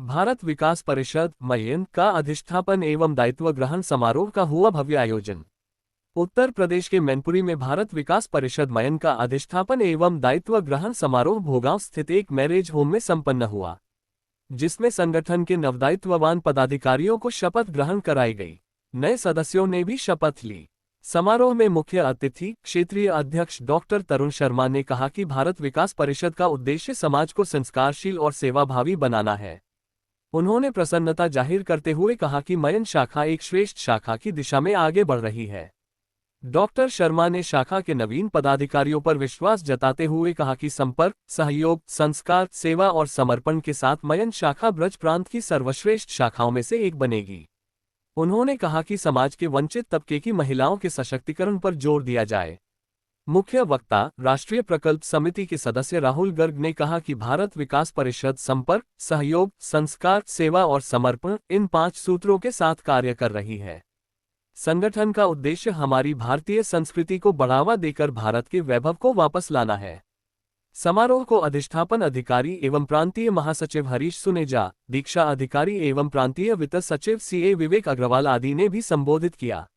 भारत विकास परिषद मयन का अधिष्ठापन एवं दायित्व ग्रहण समारोह का हुआ भव्य आयोजन। उत्तर प्रदेश के मैनपुरी में भारत विकास परिषद मयन का अधिष्ठापन एवं दायित्व ग्रहण समारोह भोगांव स्थित एक मैरिज होम में संपन्न हुआ, जिसमें संगठन के नवदायित्ववान पदाधिकारियों को शपथ ग्रहण कराई गई। नए सदस्यों ने भी शपथ ली। समारोह में मुख्य अतिथि क्षेत्रीय अध्यक्ष डॉक्टर तरुण शर्मा ने कहा कि भारत विकास परिषद का उद्देश्य समाज को संस्कारशील और सेवाभावी बनाना है। उन्होंने प्रसन्नता जाहिर करते हुए कहा कि मयन शाखा एक श्रेष्ठ शाखा की दिशा में आगे बढ़ रही है। डॉक्टर शर्मा ने शाखा के नवीन पदाधिकारियों पर विश्वास जताते हुए कहा कि संपर्क, सहयोग, संस्कार, सेवा और समर्पण के साथ मयन शाखा ब्रज प्रांत की सर्वश्रेष्ठ शाखाओं में से एक बनेगी। उन्होंने कहा कि समाज के वंचित तबके की महिलाओं के सशक्तिकरण पर जोर दिया जाए। मुख्य वक्ता राष्ट्रीय प्रकल्प समिति के सदस्य राहुल गर्ग ने कहा कि भारत विकास परिषद संपर्क, सहयोग, संस्कार, सेवा और समर्पण इन 5 सूत्रों के साथ कार्य कर रही है। संगठन का उद्देश्य हमारी भारतीय संस्कृति को बढ़ावा देकर भारत के वैभव को वापस लाना है। समारोह को अधिष्ठापन अधिकारी एवं प्रांतीय महासचिव हरीश सुनेजा, दीक्षा अधिकारी एवं प्रांतीय वित्त सचिव CA विवेक अग्रवाल आदि ने भी संबोधित किया।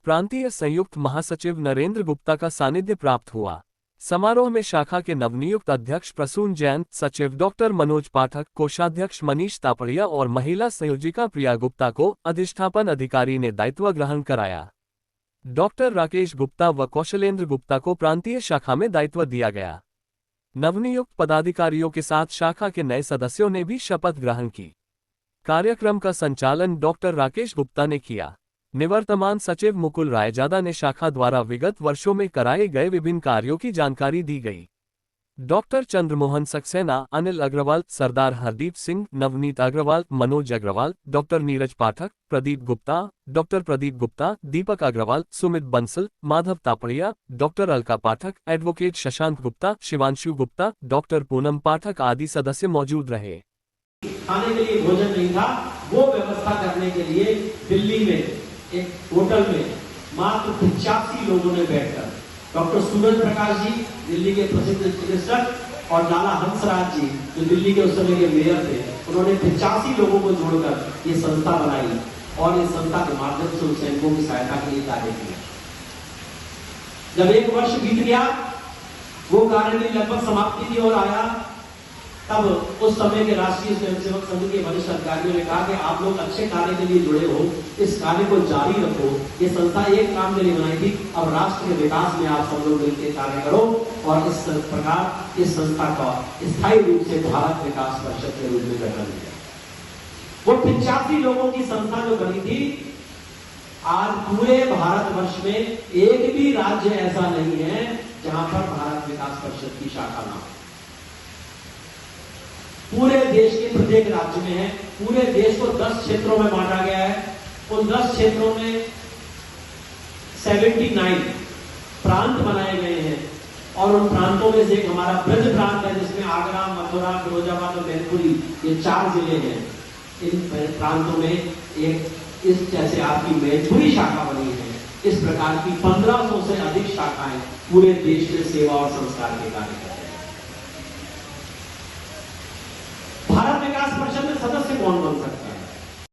प्रांतीय संयुक्त महासचिव नरेंद्र गुप्ता का सानिध्य प्राप्त हुआ। समारोह में शाखा के नवनियुक्त अध्यक्ष प्रसून जैन, सचिव डॉक्टर मनोज पाठक, कोषाध्यक्ष मनीष तापड़िया और महिला संयोजिका प्रिया गुप्ता को अधिष्ठापन अधिकारी ने दायित्व ग्रहण कराया। डॉक्टर राकेश गुप्ता व कौशलेंद्र गुप्ता को प्रांतीय शाखा में दायित्व दिया गया। नवनियुक्त पदाधिकारियों के साथ शाखा के नए सदस्यों ने भी शपथ ग्रहण की। कार्यक्रम का संचालन डॉक्टर राकेश गुप्ता ने किया। निवर्तमान सचिव मुकुल रायजादा ने शाखा द्वारा विगत वर्षों में कराए गए विभिन्न कार्यों की जानकारी दी गई। डॉक्टर चंद्रमोहन सक्सेना, अनिल अग्रवाल, सरदार हरदीप सिंह, नवनीत अग्रवाल, मनोज अग्रवाल, डॉक्टर नीरज पाठक, प्रदीप गुप्ता, डॉक्टर प्रदीप गुप्ता, दीपक अग्रवाल, सुमित बंसल, माधव तापड़िया, डॉक्टर अलका पाठक, एडवोकेट शशांक गुप्ता, शिवांशु गुप्ता, डॉक्टर पूनम पाठक आदि सदस्य मौजूद रहे। खाने के लिए भोजन नहीं था, वो व्यवस्था करने के लिए दिल्ली में एक होटल में मात्र 85 लोगों ने बैठकर डॉक्टर सूरज प्रकाश जी, दिल्ली के प्रसिद्ध चिकित्सक, और लाला हंसराज जी, जो दिल्ली के उस समय के मेयर थे, उन्होंने 85 लोगों को जोड़कर ये संस्था बनाई और इस संस्था के माध्यम से उन सैनिकों की सहायता के लिए कार्य किया। जब 1 वर्ष बीत गया, वो कार्य की लगभग समाप्ति की ओर आया, तब उस समय के राष्ट्रीय स्वयंसेवक संघ के वरिष्ठ अधिकारियों ने कहा कि आप लोग अच्छे कार्य के लिए जुड़े हो, इस कार्य को जारी रखो। ये संस्था एक काम के लिए बनाई थी, अब राष्ट्र के विकास में आप सब लोग मिलकर कार्य करो, और इस प्रकार इस संस्था का स्थायी रूप से भारत विकास परिषद के रूप में गठन किया। वो 85 लोगों की संस्था जो बनी थी, आज पूरे भारतवर्ष में एक भी राज्य ऐसा नहीं है जहां पर भारत विकास परिषद की शाखा ना हो। पूरे देश के प्रत्येक राज्य में है। पूरे देश को 10 क्षेत्रों में बांटा गया है। उन 10 क्षेत्रों में 79 प्रांत बनाए गए हैं, और उन प्रांतों में से एक हमारा ब्रज प्रांत है, जिसमें आगरा, मथुरा, फिरोजाबाद और मैनपुरी, ये 4 जिले हैं। इन प्रांतों में एक इस जैसे आपकी मैनपुरी शाखा बनी है, इस प्रकार की 1500 से अधिक शाखाएं पूरे देश में सेवा और संस्कार के कार्य करते हैं। भारत विकास परिषद में सदस्य कौन बन सकता है?